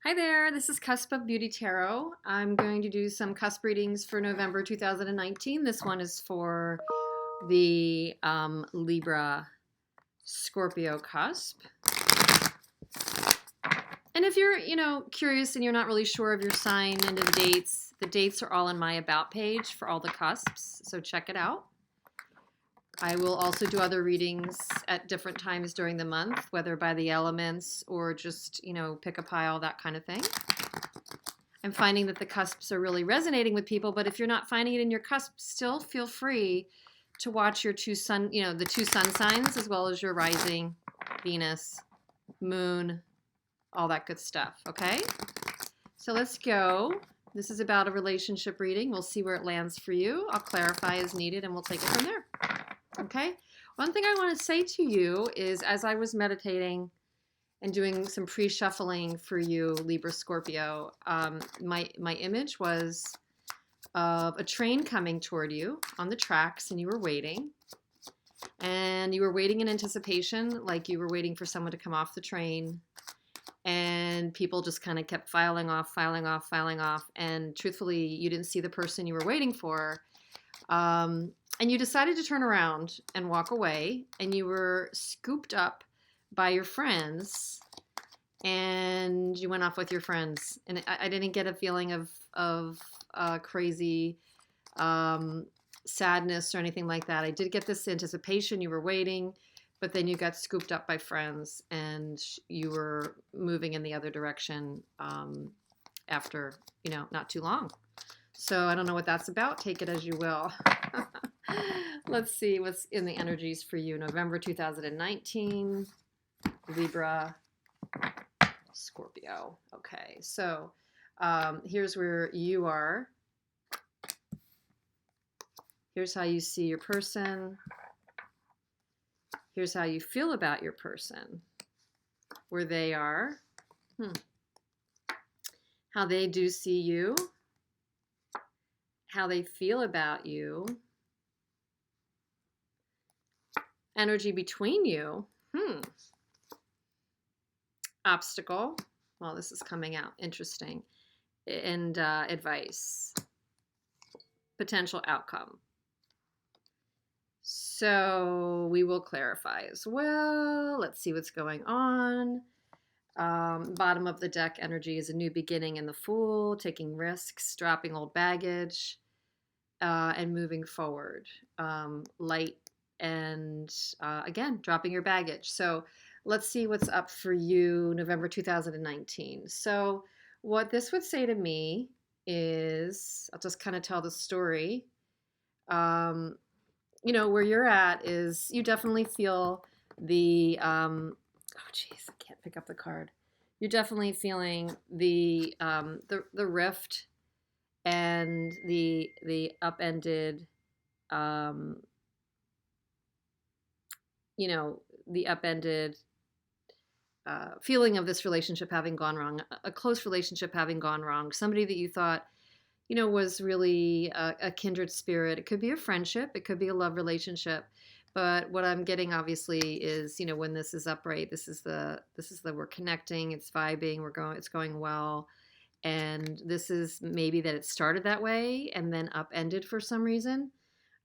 Hi there, this is Cusp of Beauty Tarot. I'm going to do some cusp readings for November 2019. This one is for the Libra-Scorpio cusp. And if you're, curious and you're not really sure of your sign and the dates are all in my About page for all the cusps, so check it out. I will also do other readings at different times during the month, whether by the elements or just, pick a pile, that kind of thing. I'm finding that the cusps are really resonating with people, but if you're not finding it in your cusp, still feel free to watch your the two sun signs, as well as your rising, Venus, moon, all that good stuff, okay? So let's go. This is about a relationship reading. We'll see where it lands for you. I'll clarify as needed, and we'll take it from there. Okay? One thing I want to say to you is, as I was meditating and doing some pre-shuffling for you, Libra-Scorpio, my image was of a train coming toward you on the tracks, and you were waiting. And you were waiting in anticipation, like you were waiting for someone to come off the train. And people just kind of kept filing off. And truthfully, you didn't see the person you were waiting for. And you decided to turn around and walk away. And you were scooped up by your friends. And you went off with your friends. And I didn't get a feeling of crazy sadness or anything like that. I did get this anticipation. You were waiting. But then you got scooped up by friends and you were moving in the other direction after, not too long. So I don't know what that's about. Take it as you will. Let's see what's in the energies for you. November 2019, Libra, Scorpio. Okay, so here's where you are. Here's how you see your person. Here's how you feel about your person, where they are, how they do see you, how they feel about you, energy between you, obstacle, well, this is coming out, interesting, and advice, potential outcome. So we will clarify as well. Let's see what's going on. Bottom of the deck energy is a new beginning in the Fool, taking risks, dropping old baggage, and moving forward. Light and, again, dropping your baggage. So let's see what's up for you November 2019. So what this would say to me is, I'll just kind of tell the story. Where you're at is you definitely feel the, oh geez, I can't pick up the card. You're definitely feeling the rift and the upended, the upended feeling of this relationship having gone wrong, a close relationship having gone wrong, somebody that you thought was really a kindred spirit. It could be a friendship. It could be a love relationship. But what I'm getting obviously is, when this is upright, this is the we're connecting, it's vibing, it's going well. And this is maybe that it started that way and then upended for some reason.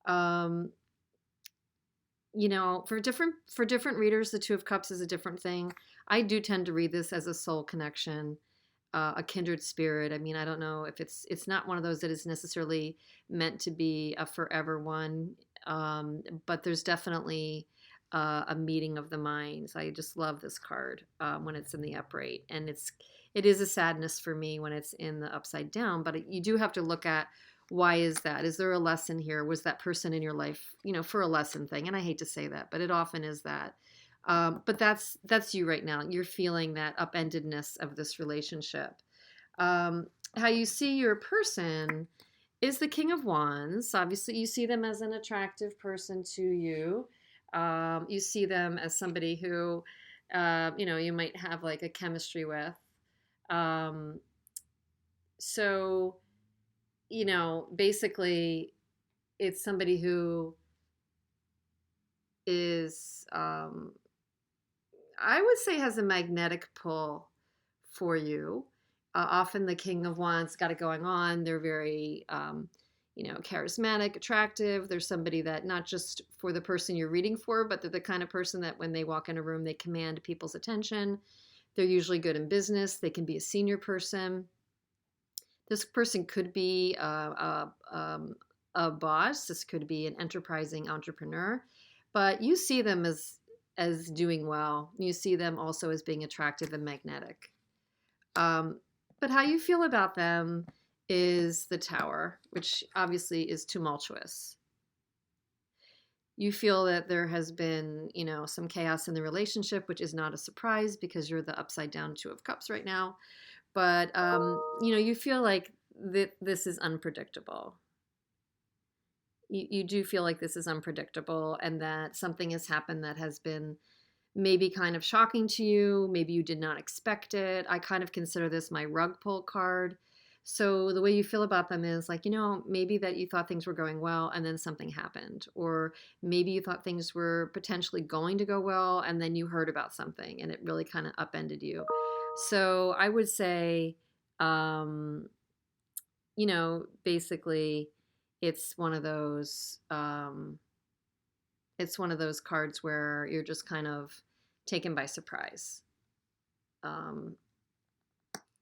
For different readers, the Two of Cups is a different thing. I do tend to read this as a soul connection. A kindred spirit. I mean, I don't know if it's not one of those that is necessarily meant to be a forever one, but there's definitely a meeting of the minds. I just love this card when it's in the upright, and it is a sadness for me when it's in the upside down. But you do have to look at, why is that? Is there a lesson here? Was that person in your life, for a lesson thing? And I hate to say that, but it often is that. But that's you right now. You're feeling that upendedness of this relationship. How you see your person is the King of Wands. Obviously, you see them as an attractive person to you. You see them as somebody who, you might have like a chemistry with. So, basically, it's somebody who is, I would say, has a magnetic pull for you. Often the King of Wands got it going on. They're very, charismatic, attractive. They're somebody that not just for the person you're reading for, but they're the kind of person that when they walk in a room, they command people's attention. They're usually good in business. They can be a senior person. This person could be a boss. This could be an enterprising entrepreneur, but you see them as doing well. You see them also as being attractive and magnetic. But how you feel about them is the Tower, which obviously is tumultuous. You feel that there has been, some chaos in the relationship, which is not a surprise because you're the upside down Two of Cups right now. But, you feel like this is unpredictable. You do feel like this is unpredictable and that something has happened that has been maybe kind of shocking to you. Maybe you did not expect it. I kind of consider this my rug pull card. So the way you feel about them is like, maybe that you thought things were going well and then something happened. Or maybe you thought things were potentially going to go well and then you heard about something and it really kind of upended you. So I would say, basically it's one of those cards where you're just kind of taken by surprise.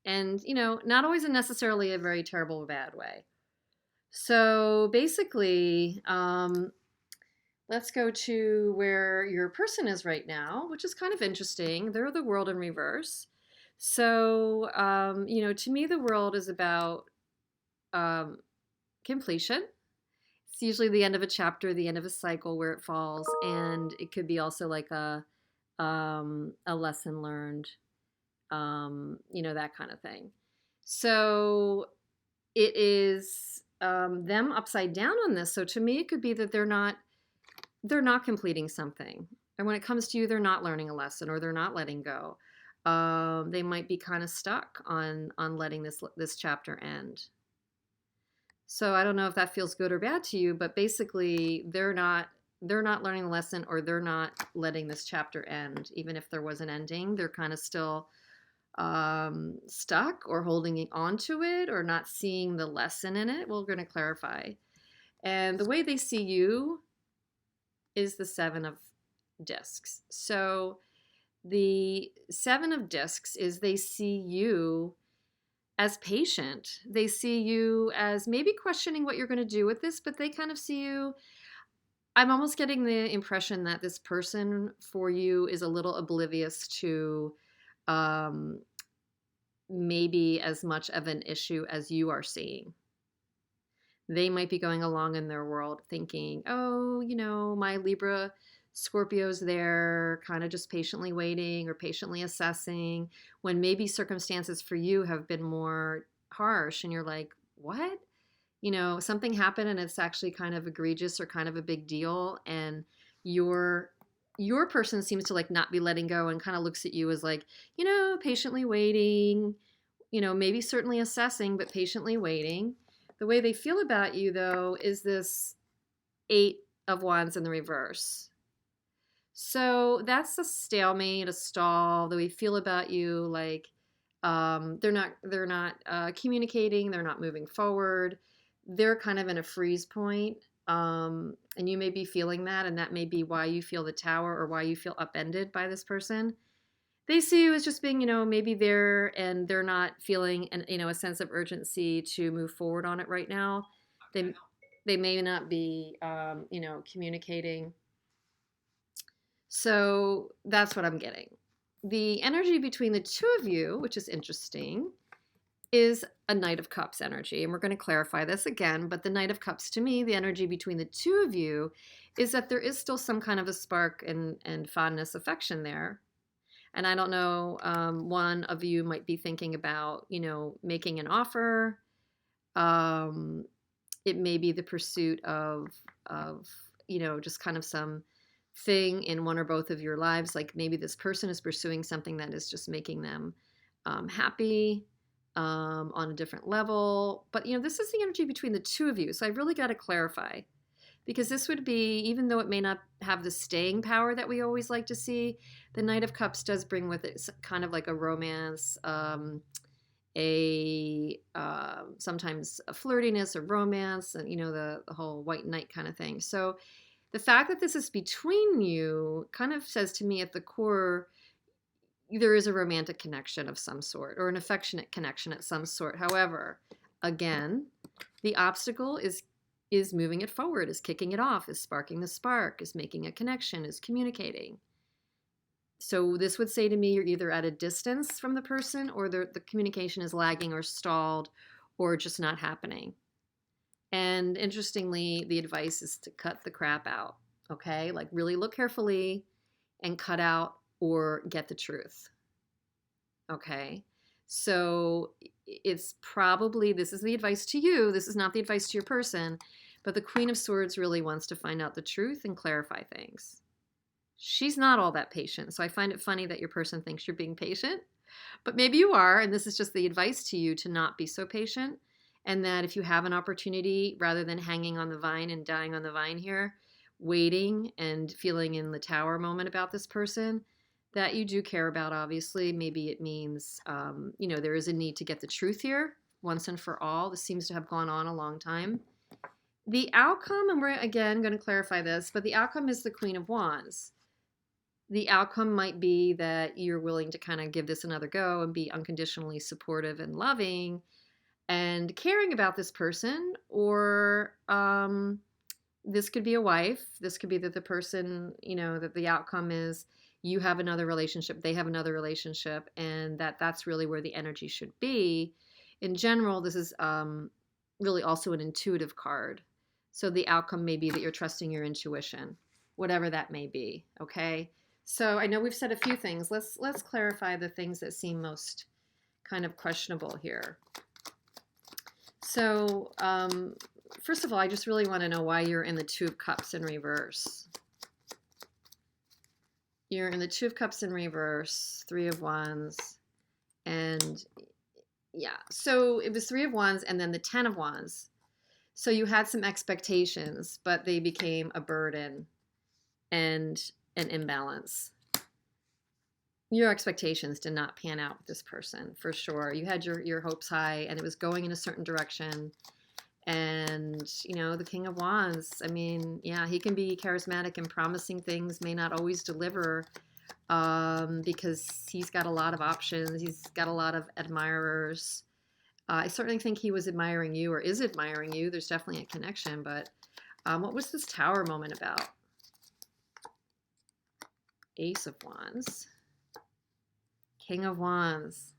And, not always in necessarily a very terrible, bad way. So basically, let's go to where your person is right now, which is kind of interesting. They're the World in reverse. So, to me, the World is about completion. It's usually the end of a chapter, the end of a cycle where it falls, and it could be also like a lesson learned, that kind of thing. So it is them upside down on this. So to me, it could be that they're not completing something, and when it comes to you, they're not learning a lesson or they're not letting go. They might be kind of stuck on letting this chapter end. So I don't know if that feels good or bad to you, but basically they're not learning the lesson or they're not letting this chapter end. Even if there was an ending, they're kind of still stuck or holding on to it or not seeing the lesson in it. We're going to clarify. And the way they see you is the Seven of Discs. So the Seven of Discs is they see you as patient. They see you as maybe questioning what you're going to do with this, but they kind of see you. I'm almost getting the impression that this person for you is a little oblivious to maybe as much of an issue as you are seeing. They might be going along in their world thinking, oh, my Libra-Scorpio's there, kind of just patiently waiting or patiently assessing, when maybe circumstances for you have been more harsh and you're like, what? Something happened and it's actually kind of egregious or kind of a big deal, and your person seems to like not be letting go and kind of looks at you as like, patiently waiting, maybe certainly assessing, but patiently waiting. The way they feel about you, though, is this Eight of Wands in the reverse. So that's a stalemate, a stall. The way they feel about you, like they're not communicating, they're not moving forward. They're kind of in a freeze point, and you may be feeling that, and that may be why you feel the Tower or why you feel upended by this person. They see you as just being, maybe there, and they're not feeling a sense of urgency to move forward on it right now. They may not be, communicating. So that's what I'm getting. The energy between the two of you, which is interesting, is a Knight of Cups energy. And we're going to clarify this again, but the Knight of Cups, to me, the energy between the two of you is that there is still some kind of a spark and fondness, affection there. And I don't know, one of you might be thinking about, making an offer. It may be the pursuit of just kind of some thing in one or both of your lives. Like maybe this person is pursuing something that is just making them happy on a different level. But, this is the energy between the two of you. So I really got to clarify. Because this would be, even though it may not have the staying power that we always like to see, the Knight of Cups does bring with it kind of like a romance. a sometimes a flirtiness, a romance, and the whole white knight kind of thing. So the fact that this is between you kind of says to me at the core there is a romantic connection of some sort or an affectionate connection at some sort. However, again, the obstacle is moving it forward, is kicking it off, is sparking the spark, is making a connection, is communicating. So this would say to me you're either at a distance from the person or the communication is lagging or stalled or just not happening. And interestingly, the advice is to cut the crap out, okay? Like really look carefully and cut out or get the truth, okay? So it's probably, this is the advice to you, this is not the advice to your person, but the Queen of Swords really wants to find out the truth and clarify things. She's not all that patient, so I find it funny that your person thinks you're being patient, but maybe you are, and this is just the advice to you to not be so patient, and that if you have an opportunity, rather than hanging on the vine and dying on the vine here, waiting and feeling in the tower moment about this person that you do care about, obviously. Maybe it means, there is a need to get the truth here once and for all. This seems to have gone on a long time. The outcome, and we're again going to clarify this, but the outcome is the Queen of Wands. The outcome might be that you're willing to kind of give this another go and be unconditionally supportive and loving and caring about this person, or this could be a wife. This could be that the person, that the outcome is you have another relationship, they have another relationship, and that's really where the energy should be. In general, this is really also an intuitive card. So the outcome may be that you're trusting your intuition, whatever that may be, okay? So I know we've said a few things. Let's clarify the things that seem most kind of questionable here. So first of all, I just really want to know why you're in the Two of Cups in reverse. You're in the Two of Cups in reverse, Three of Wands, and yeah. So it was Three of Wands and then the Ten of Wands. So you had some expectations, but they became a burden and an imbalance. Your expectations did not pan out with this person, for sure. You had your hopes high, and it was going in a certain direction. And, the King of Wands, I mean, yeah, he can be charismatic and promising things, may not always deliver because he's got a lot of options. He's got a lot of admirers. I certainly think he was admiring you or is admiring you. There's definitely a connection, but what was this Tower moment about? Ace of Wands. King of Wands.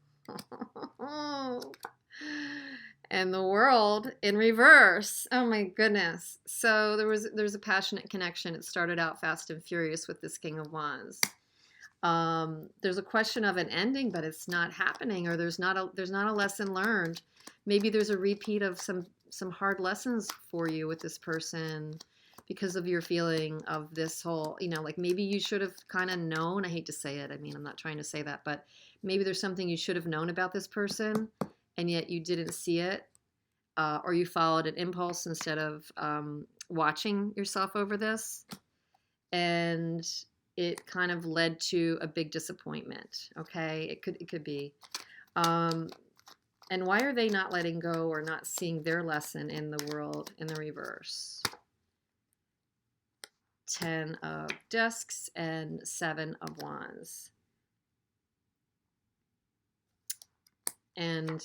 And the World in reverse. Oh my goodness. So there's a passionate connection. It started out fast and furious with this King of Wands. There's a question of an ending, but it's not happening, or there's not a lesson learned. Maybe there's a repeat of some hard lessons for you with this person because of your feeling of this whole, like maybe you should have kind of known. I hate to say it. I mean, I'm not trying to say that, but maybe there's something you should have known about this person and yet you didn't see it, or you followed an impulse instead of watching yourself over this. And it kind of led to a big disappointment. Okay, it could be. And why are they not letting go or not seeing their lesson in the World in the reverse? 10 of Discs and 7 of Wands. And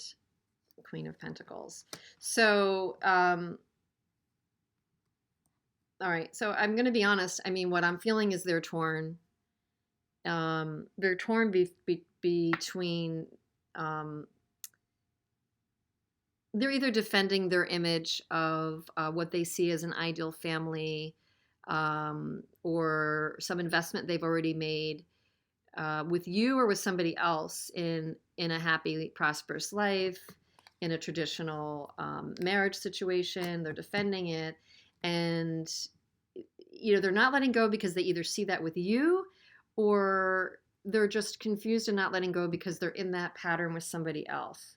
Queen of Pentacles. So, all right. So I'm going to be honest. I mean, what I'm feeling is they're torn. They're torn between, they're either defending their image of what they see as an ideal family, or some investment they've already made with you or with somebody else in a happy, prosperous life, in a traditional marriage situation. They're defending it, and they're not letting go because they either see that with you, or they're just confused and not letting go because they're in that pattern with somebody else.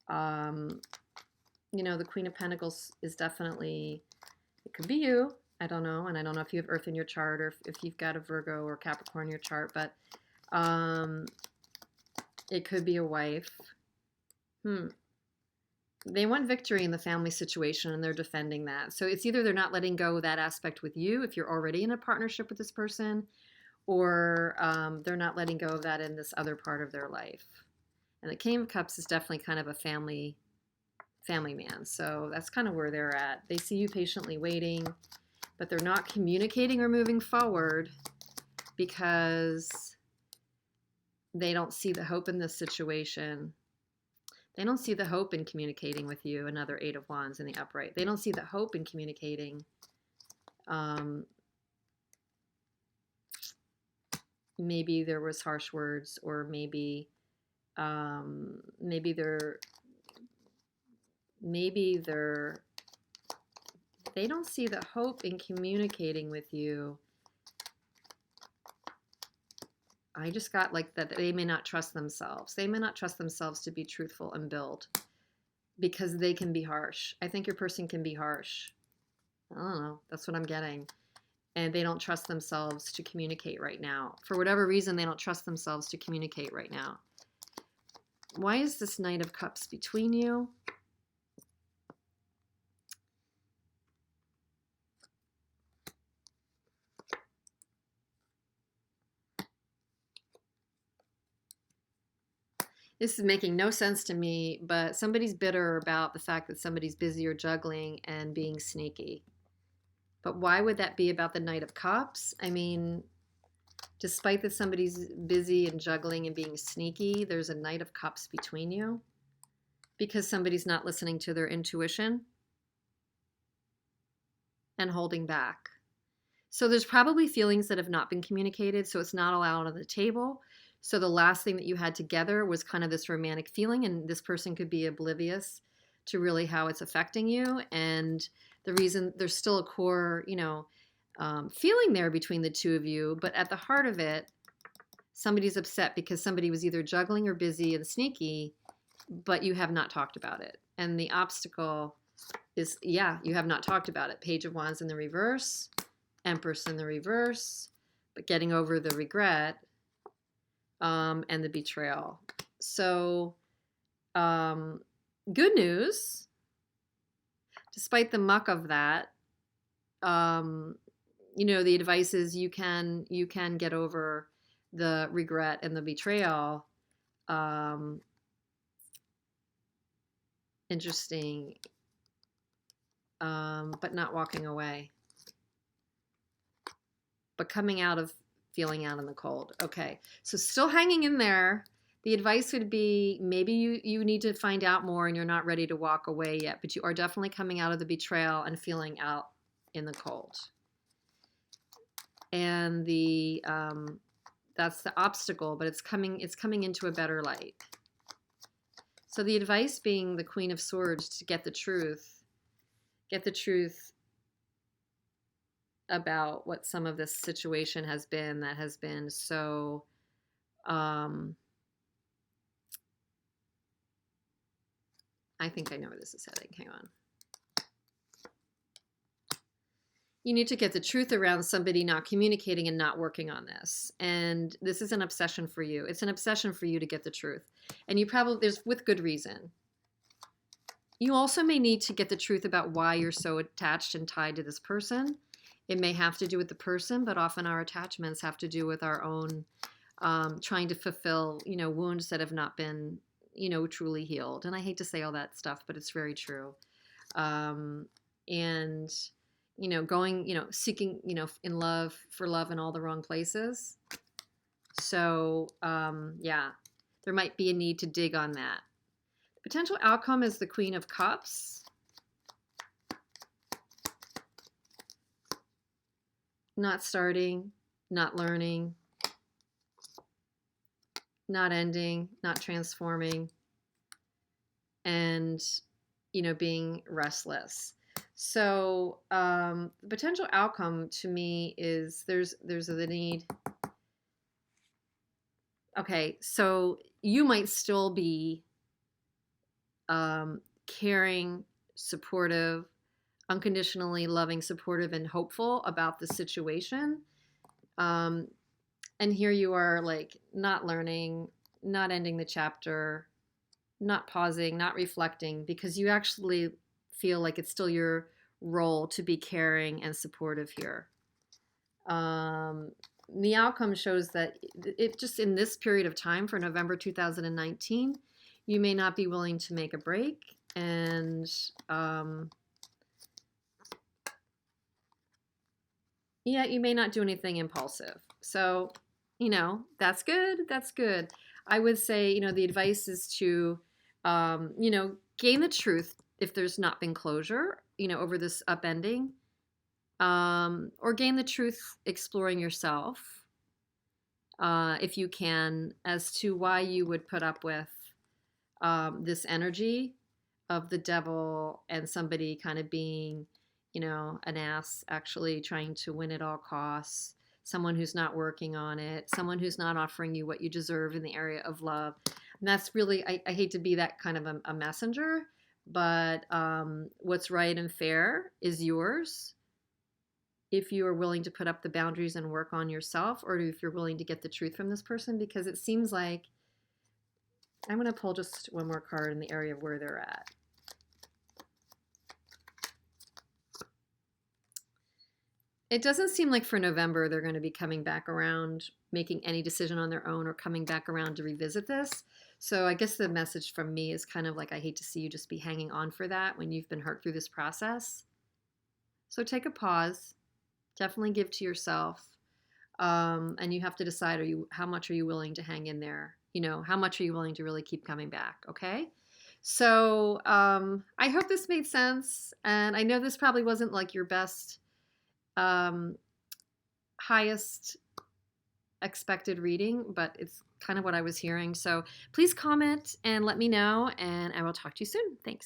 The Queen of Pentacles is definitely, it could be you. I don't know. And I don't know if you have Earth in your chart or if you've got a Virgo or Capricorn in your chart, but it could be a wife. They want victory in the family situation and they're defending that. So it's either they're not letting go of that aspect with you if you're already in a partnership with this person, or they're not letting go of that in this other part of their life. And the King of Cups is definitely kind of a family man. So that's kind of where they're at. They see you patiently waiting, but they're not communicating or moving forward because they don't see the hope in this situation. They don't see the hope in communicating with you. Another Eight of Wands in the upright. They don't see the hope in communicating. Maybe there was harsh words, or maybe they don't see the hope in communicating with you. I just got like that they may not trust themselves. They may not trust themselves to be truthful and build because they can be harsh. I think your person can be harsh. I don't know. That's what I'm getting. And they don't trust themselves to communicate right now. For whatever reason, they don't trust themselves to communicate right now. Why is this Knight of Cups between you? This is making no sense to me, but somebody's bitter about the fact that somebody's busy or juggling and being sneaky. But why would that be about the Knight of Cups? I mean, despite that somebody's busy and juggling and being sneaky, there's a Knight of Cups between you because somebody's not listening to their intuition and holding back. So there's probably feelings that have not been communicated, so it's not all out on the table. So the last thing that you had together was kind of this romantic feeling, and this person could be oblivious to really how it's affecting you. And the reason there's still a core, feeling there between the two of you, but at the heart of it, somebody's upset because somebody was either juggling or busy and sneaky, but you have not talked about it. And the obstacle is, you have not talked about it. Page of Wands in the reverse, Empress in the reverse, but getting over the regret. And the betrayal. So, good news, despite the muck of that, the advice is you can get over the regret and the betrayal. Interesting, but not walking away, but coming out of feeling out in the cold. Okay, so still hanging in there. The advice would be maybe you need to find out more and you're not ready to walk away yet, but you are definitely coming out of the betrayal and feeling out in the cold. And the that's the obstacle, but it's coming into a better light. So the advice being the Queen of Swords to get the truth about what some of this situation has been that has been so I think I know where this is heading. Hang on. You need to get the truth around somebody not communicating and not working on this. And this is an obsession for you. It's an obsession for you to get the truth. And you probably, there's with good reason. You also may need to get the truth about why you're so attached and tied to this person. It may have to do with the person, but often our attachments have to do with our own trying to fulfill, wounds that have not been, truly healed. And I hate to say all that stuff, but it's very true. And, going, seeking, in love, for love in all the wrong places. So, there might be a need to dig on that. The potential outcome is the Queen of Cups. Not starting, not learning, not ending, not transforming, and, being restless. So the potential outcome to me is there's the need. Okay, so you might still be caring, supportive, unconditionally loving, supportive, and hopeful about the situation. And here you are, like, not learning, not ending the chapter, not pausing, not reflecting, because you actually feel like it's still your role to be caring and supportive here. The outcome shows that it just in this period of time for November 2019, you may not be willing to make a break, and yeah, you may not do anything impulsive. So, that's good. That's good. I would say, the advice is to, gain the truth if there's not been closure, over this upending, or gain the truth exploring yourself, if you can, as to why you would put up with this energy of the devil and somebody kind of being, an ass, actually trying to win at all costs, someone who's not working on it, someone who's not offering you what you deserve in the area of love. And that's really, I hate to be that kind of a messenger, but what's right and fair is yours. If you are willing to put up the boundaries and work on yourself, or if you're willing to get the truth from this person, because it seems like, I'm going to pull just one more card in the area of where they're at. It doesn't seem like for November they're going to be coming back around, making any decision on their own, or coming back around to revisit this. So I guess the message from me is kind of like, I hate to see you just be hanging on for that when you've been hurt through this process. So take a pause. Definitely give to yourself. And you have to decide, how much are you willing to hang in there? How much are you willing to really keep coming back? Okay. So I hope this made sense. And I know this probably wasn't like your best, highest expected reading, but it's kind of what I was hearing. So please comment and let me know, and I will talk to you soon. Thanks.